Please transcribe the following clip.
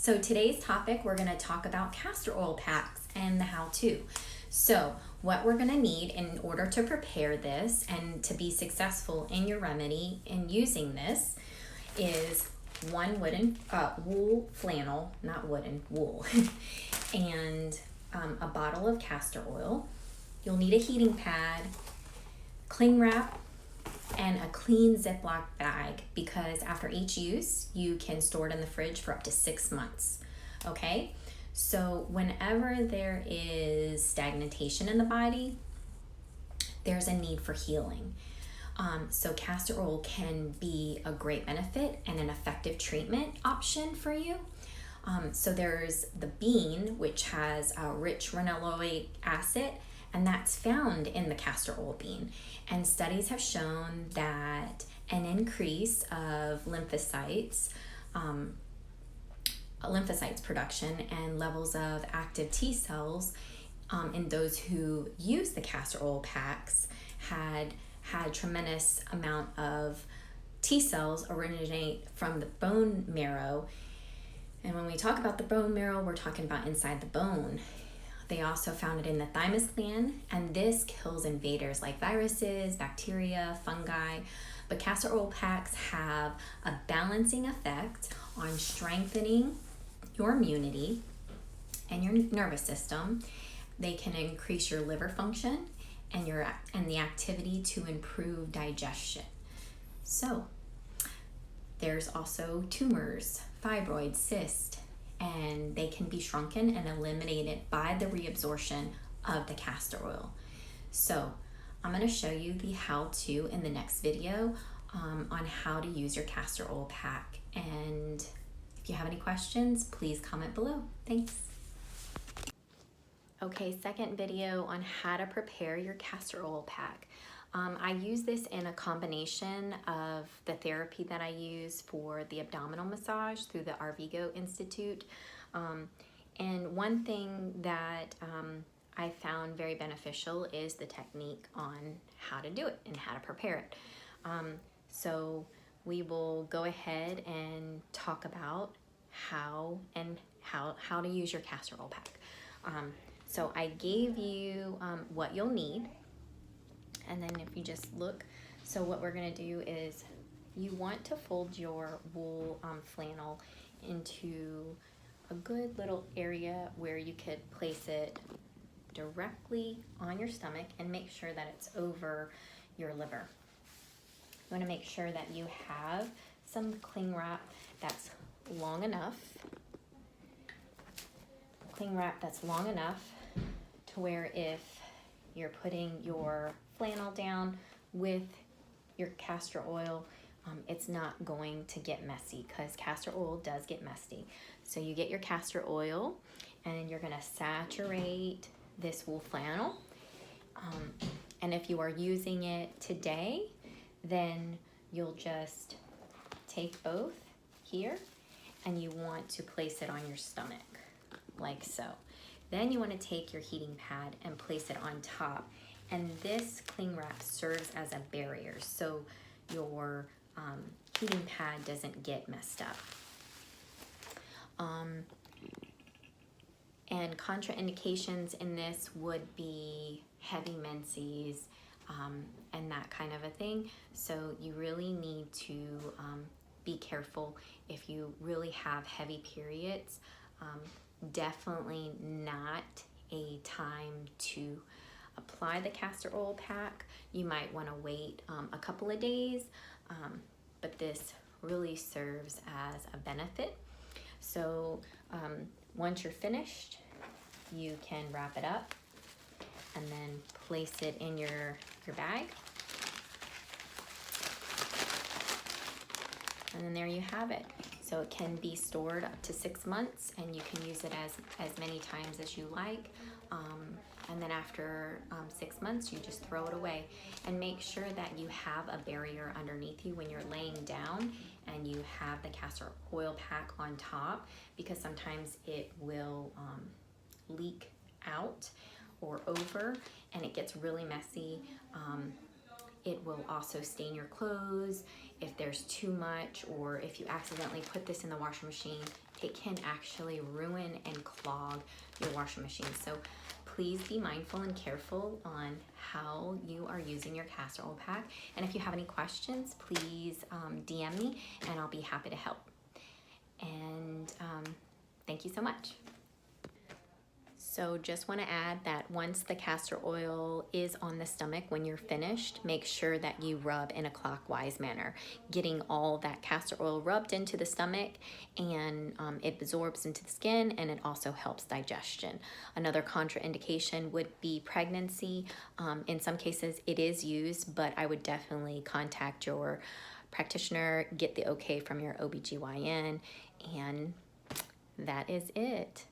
So today's topic, we're going to talk about castor oil packs and the how-to. So what we're going to need in order to prepare this and to be successful in your remedy in using this is one wool flannel, not wooden, wool, and a bottle of castor oil. You'll need a heating pad, cling wrap, and a clean Ziplock bag, because after each use you can store it in the fridge for up to 6 months. Okay, so whenever there is stagnation in the body, there's a need for healing. So castor oil can be a great benefit and an effective treatment option for you. So there's the bean, which has a rich ricinoleic acid, and that's found in the castor oil bean. And studies have shown that an increase of lymphocytes production and levels of active T cells in those who use the castor oil packs had tremendous amount of T cells originate from the bone marrow. And when we talk about the bone marrow, we're talking about inside the bone. They also found it in the thymus gland, and this kills invaders like viruses, bacteria, fungi. But castor oil packs have a balancing effect on strengthening your immunity and your nervous system. They can increase your liver function and the activity to improve digestion. So there's also tumors, fibroids, cyst, and they can be shrunken and eliminated by the reabsorption of the castor oil. So I'm going to show you the how-to in the next video on how to use your castor oil pack. And if you have any questions, please comment below. Thanks. Okay, second video on how to prepare your castor oil pack. I use this in a combination of the therapy that I use for the abdominal massage through the Arvigo Institute. And one thing that I found very beneficial is the technique on how to do it and how to prepare it. So we will go ahead and talk about how to use your castor oil pack. So I gave you what you'll need. And then if you just look, so what we're gonna do is you want to fold your wool flannel into a good little area where you could place it directly on your stomach and make sure that it's over your liver. You wanna make sure that you have some cling wrap that's long enough. Cling wrap that's long enough to where if you're putting your flannel down with your castor oil, it's not going to get messy, because castor oil does get messy. So you get your castor oil and you're going to saturate this wool flannel. And if you are using it today, then you'll just take both here and you want to place it on your stomach like so. Then you want to take your heating pad and place it on top. And this cling wrap serves as a barrier, so your heating pad doesn't get messed up. And contraindications in this would be heavy menses and that kind of a thing. So you really need to be careful if you really have heavy periods. Definitely not a time to apply the castor oil pack. You might want to wait a couple of days, but this really serves as a benefit. So once you're finished, you can wrap it up and then place it in your bag. And then there you have it. So it can be stored up to 6 months, and you can use it as many times as you like. And then after 6 months, you just throw it away. And make sure that you have a barrier underneath you when you're laying down and you have the castor oil pack on top, because sometimes it will leak out or over and it gets really messy. It will also stain your clothes if there's too much, or if you accidentally put this in the washing machine, it can actually ruin and clog your washing machine. So please be mindful and careful on how you are using your castor oil pack. And if you have any questions, please DM me and I'll be happy to help. And thank you so much. So just want to add that once the castor oil is on the stomach, when you're finished, make sure that you rub in a clockwise manner, getting all that castor oil rubbed into the stomach, and it absorbs into the skin, and it also helps digestion. Another contraindication would be pregnancy. In some cases it is used, but I would definitely contact your practitioner, get the okay from your OBGYN, and that is it.